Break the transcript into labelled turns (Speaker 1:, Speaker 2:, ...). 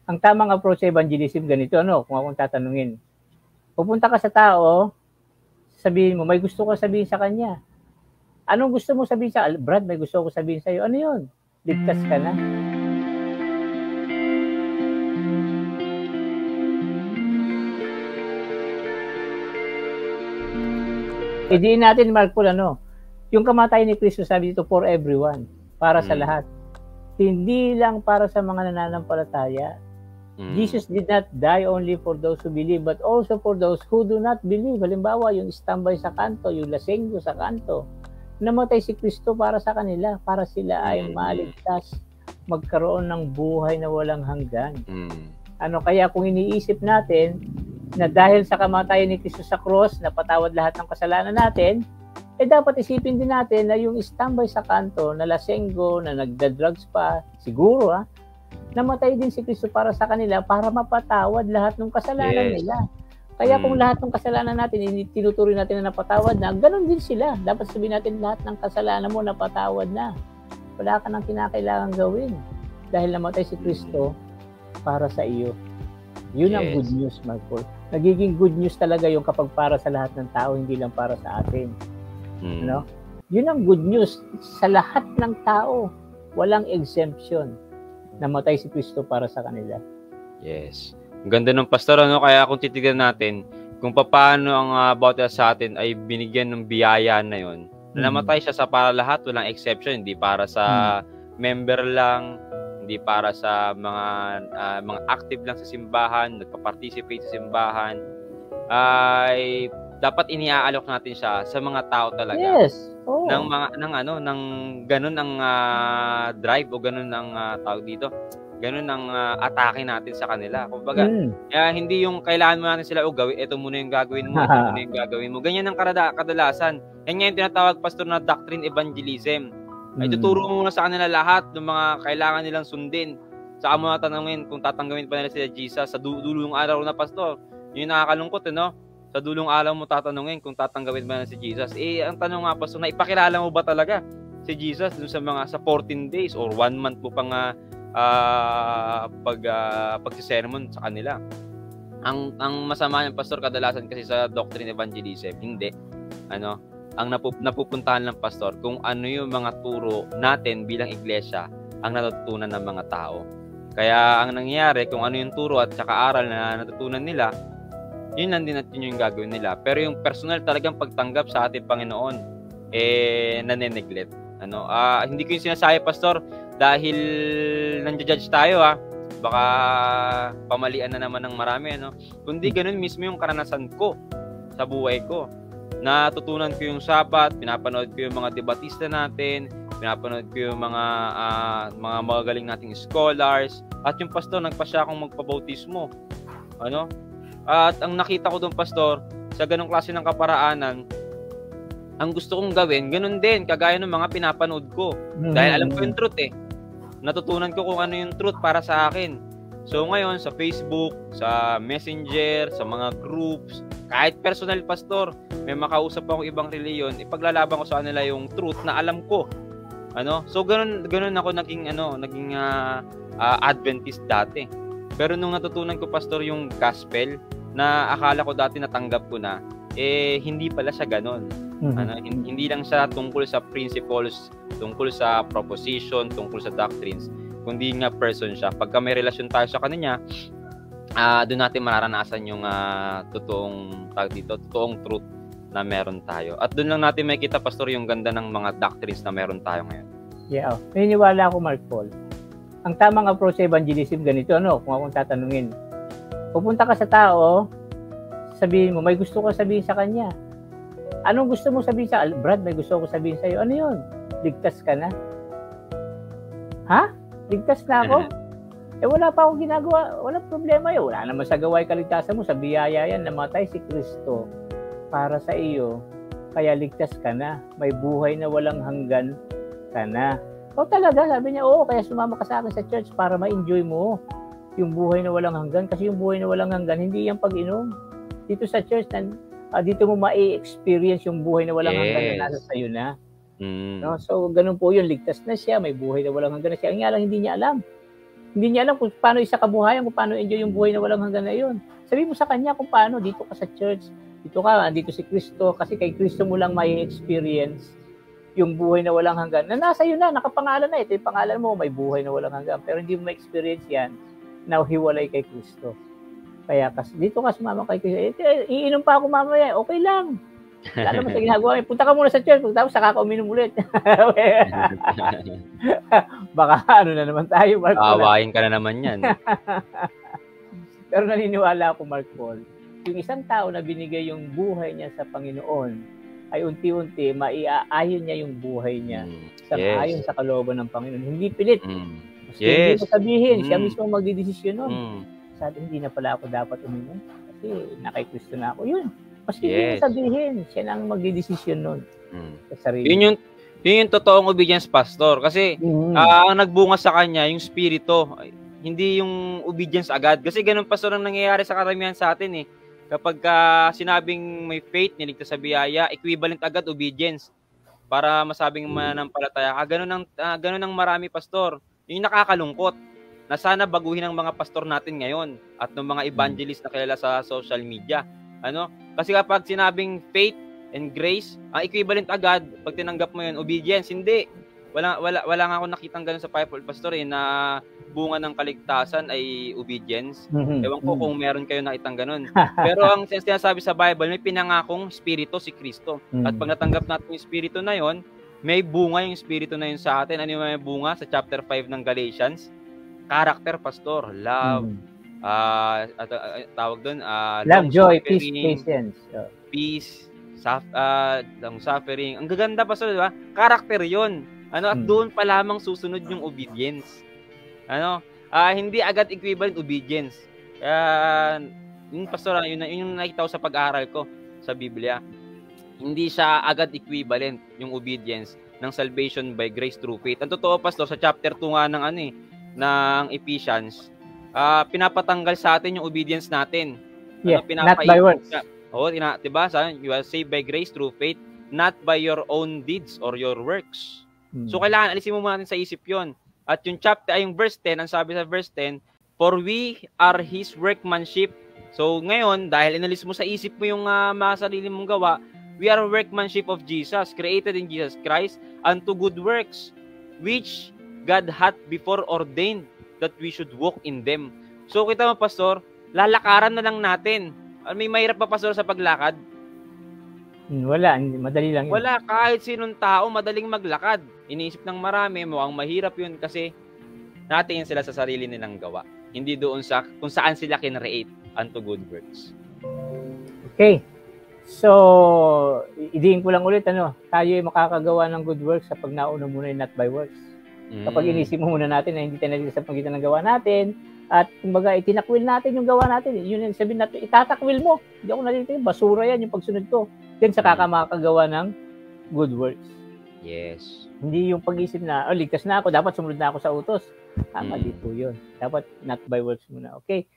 Speaker 1: Ang tamang approach sa evangelism ganito, kung akong tatanungin. Pupunta ka sa tao, sabihin mo, may gusto ko sabihin sa kanya. Anong gusto mo sabihin sa Brad, may gusto ko sabihin sa iyo. Ano 'yun? Ligtas ka na. Idiin natin, Mark Paul, yung kamatayan ni Kristo, sabi dito, for everyone, para sa lahat. Hindi lang para sa mga nananampalataya. Jesus did not die only for those who believe, but also for those who do not believe. Halimbawa, yung standby sa kanto, yung lasenggo sa kanto, namatay si Kristo para sa kanila, para sila ay maligtas, magkaroon ng buhay na walang hanggan. Kaya kung iniisip natin na dahil sa kamatayan ni Kristo sa cross, napatawad lahat ng kasalanan natin, dapat isipin din natin na yung standby sa kanto, na lasenggo, na nagda-drugs pa, siguro namatay din si Kristo para sa kanila, para mapatawad lahat ng kasalanan nila. Kaya kung lahat ng kasalanan natin, tinuturing natin na napatawad na, ganun din sila. Dapat sabihin natin lahat ng kasalanan mo napatawad na. Wala ka nang kinakailangan gawin. Dahil namatay si Kristo para sa iyo. Yun ang good news, Mark Paul. Nagiging good news talaga yung kapag para sa lahat ng tao, hindi lang para sa atin. Yun ang good news sa lahat ng tao. Walang exemption. Namatay si Kristo para sa kanila.
Speaker 2: Yes. Ang ganda ng pastor, kaya kung titignan natin kung paano ang bawat sa atin ay binigyan ng biyaya na yon. Namatay siya sa para lahat, walang exception, hindi para sa member lang, hindi para sa mga active lang sa simbahan, nagpa-participate sa simbahan, ay dapat iniaalok natin siya sa mga tao talaga.
Speaker 1: Yes.
Speaker 2: Ng ganun ang drive o ganun ang tawag dito. Ganun ang atake natin sa kanila. Kumbaga, hindi yung kailangan mo natin sila, gawin, ito muna yung gagawin mo, ito muna yung gagawin mo. Ganyan ang kadalasan. Yan nga yung tinatawag, pastor, na doctrine evangelism. Ay tuturo mo muna sa kanila lahat ng mga kailangan nilang sundin. Saka mo natanungin kung tatanggawin pa nila sila Jesus sa dulong araw na, pastor. Yun yung nakakalungkot, Sa dulong araw mo tatanungin kung tatanggawin ba nila si Jesus. Ang tanong nga, pastor, na ipakilala mo ba talaga si Jesus dun sa 14 days or 1 month mo pang pagsisermon sa kanila. Ang masama ng pastor kadalasan kasi sa doctrine evangelism, hindi. Ang napupuntahan ng pastor kung ano yung mga turo natin bilang iglesia ang natutunan ng mga tao. Kaya ang nangyayari, kung ano yung turo at saka aral na natutunan nila, yun lang din at yun yung gagawin nila. Pero yung personal talagang pagtanggap sa ating Panginoon, nane-neglect. Hindi ko yung sinasabi, pastor, dahil nandiya-judge tayo, baka pamalian na naman ng marami, kundi ganun mismo yung karanasan ko sa buhay ko. Natutunan ko yung Sabat, pinapanood ko yung mga debatista natin, pinapanood ko yung mga magagaling nating scholars, at yung pastor, nagpasya akong magpabautismo. At ang nakita ko doon, pastor, sa ganung klase ng kaparaanan, ang gusto kong gawin, ganun din, kagaya ng mga pinapanood ko. Dahil alam ko yung truth Natutunan ko kung ano yung truth para sa akin. So ngayon, sa Facebook, sa Messenger, sa mga groups, kahit personal, pastor, may makausap ako ibang reliyon, ipaglalaban ko sa kanila yung truth na alam ko. So ganun ako naging Adventist dati. Pero nung natutunan ko, pastor, yung gospel na akala ko dati natanggap ko na, hindi pala siya ganun. Hindi lang siya tungkol sa principles, tungkol sa proposition, tungkol sa doctrines, kundi nga person siya. Pagka may relasyon tayo sa kanya, doon natin mararanasan yung totoong truth na meron tayo. At doon lang natin makikita, pastor, yung ganda ng mga doctrines na meron tayo ngayon.
Speaker 1: Yeah, naniniwala ako, Mark Paul. Ang tamang approach sa evangelism ganito, kung akong tatanungin. Pupunta ka sa tao, sabihin mo, may gusto ko sabihin sa kanya. Anong gusto mo sabihin sa Brad, may gusto ko sabihin sa iyo. Ano 'yun? Ligtas ka na? Ligtas na ako? Wala pa akong ginagawa. Wala problema 'yun. Wala naman sa gawain kaligtasan mo. Sa biyaya yan, namatay si Kristo para sa iyo. Kaya ligtas ka na. May buhay na walang hanggan ka na. Talaga, sabi niya, kaya sumama ka sa akin sa church para ma-enjoy mo yung buhay na walang hanggan. Kasi yung buhay na walang hanggan, hindi yung pag-inom. Dito sa church, dito mo ma-experience yung buhay na walang hanggan na nasa sayo na. So, ganun po yun. Ligtas na siya. May buhay na walang hanggan na siya. Ang nga lang, hindi niya alam. Hindi niya alam kung paano isa kabuhayan, kung paano enjoy yung buhay na walang hanggan na yun. Sabi mo sa kanya kung paano, dito ka sa church, dito ka, andito si Kristo, kasi kay Kristo mo lang may experience yung buhay na walang hanggan. Na nasa iyo na, nakapangalan na, ito yung pangalan mo, may buhay na walang hanggan. Pero hindi mo ma-experience yan, na hiwalay kay Kristo. Kaya dito ka sumama kay Kristo, iinom pa ako mamaya, okay lang. Wala naman sa ginagawa. Punta ka muna sa church, tapos saka ka uminom ulit. Baka ano na naman tayo, Mark Paul.
Speaker 2: Awayin ka na naman yan.
Speaker 1: Pero naniniwala ako, Mark Paul, yung isang tao na binigay yung buhay niya sa Panginoon, ay unti-unti maiaayon niya yung buhay niya ayon sa kalooban ng Panginoon. Hindi pilit. Hindi mo sabihin, siya mismo magdidesisyon nun. Sabi, hindi na pala ako dapat uminom kasi nakay Kristo na ako. Yun. Maski hindi mo sabihin, siya na ang magdidesisyon nun. Sa sarili.
Speaker 2: Yun yung totoong obedience, Pastor. Kasi ang nagbunga sa kanya, yung spirito, hindi yung obedience agad. Kasi ganun, Pastor, ang nangyayari sa karamihan sa atin eh. Kapag sinabing may faith, niligtas sa biyaya, equivalent agad obedience para masabing mananampalataya ka. Ganun ang marami, Pastor. Yung nakakalungkot na sana baguhin ang mga pastor natin ngayon at ng mga evangelist na kilala sa social media. Kasi kapag sinabing faith and grace, ang equivalent agad, pag tinanggap mo yun, obedience. Hindi. Wala nga ako nakitang ganun sa Bible, Pastor, na bunga ng kaligtasan ay obedience. Ewan ko kung meron kayo nakitang ganun. Pero ang sinasabi sa Bible, may pinangakong spirito si Kristo. At pag natanggap natin yung spirito na yon, may bunga yung spirito na yun sa atin. Ano yung may bunga? Sa chapter 5 ng Galatians, character, Pastor, love, tawag doon,
Speaker 1: love, joy, peace, patience.
Speaker 2: Peace, long suffering. Ang gaganda, Pastor, di ba? Character yun. At doon pa lamang susunod yung obedience. Hindi agad equivalent obedience. Yung Pastor, yun yung nakita ko sa pag-aaral ko sa Biblia. Hindi siya agad equivalent yung obedience ng salvation by grace through faith. Ang totoo, Pastor, sa chapter 2 nga ng Ephesians, pinapatanggal sa atin yung obedience natin.
Speaker 1: Not by works.
Speaker 2: Diba? You are saved by grace through faith, not by your own deeds or your works. So kailangan alisin mo muna natin sa isip 'yon. At yung verse 10, ang sabi sa verse 10, for we are his workmanship. So ngayon, dahil inalis mo sa isip mo yung mga sarili mong gawa, we are workmanship of Jesus, created in Jesus Christ unto good works, which God hath before ordained that we should walk in them. So kita mo, Pastor, lalakaran na lang natin. May mahirap pa, Pastor, sa paglakad?
Speaker 1: Wala, madali lang yun.
Speaker 2: Wala, kahit sinong tao madaling maglakad. Iniisip ng marami, mukhang mahirap yun kasi natingin sila sa sarili nilang gawa. Hindi doon sa kung saan sila kinreate unto good works.
Speaker 1: Okay. So, idiin ko lang ulit, tayo ay makakagawa ng good works kapag nauna muna yung not by works. Kapag inisip mo muna natin na hindi tayo naging sa pagitan ng gawa natin, at kumbaga itinakwil natin yung gawa natin, yun yung sabihin natin, itatakwil mo. Hindi ako nalitin, basura yan yung pagsunod ko. Then saka ka makakagawa ng good works.
Speaker 2: Yes.
Speaker 1: Hindi yung pag-isip na, ligtas na ako, dapat sumunod na ako sa utos. Tama, di po yun. Dapat not by works muna. Okay.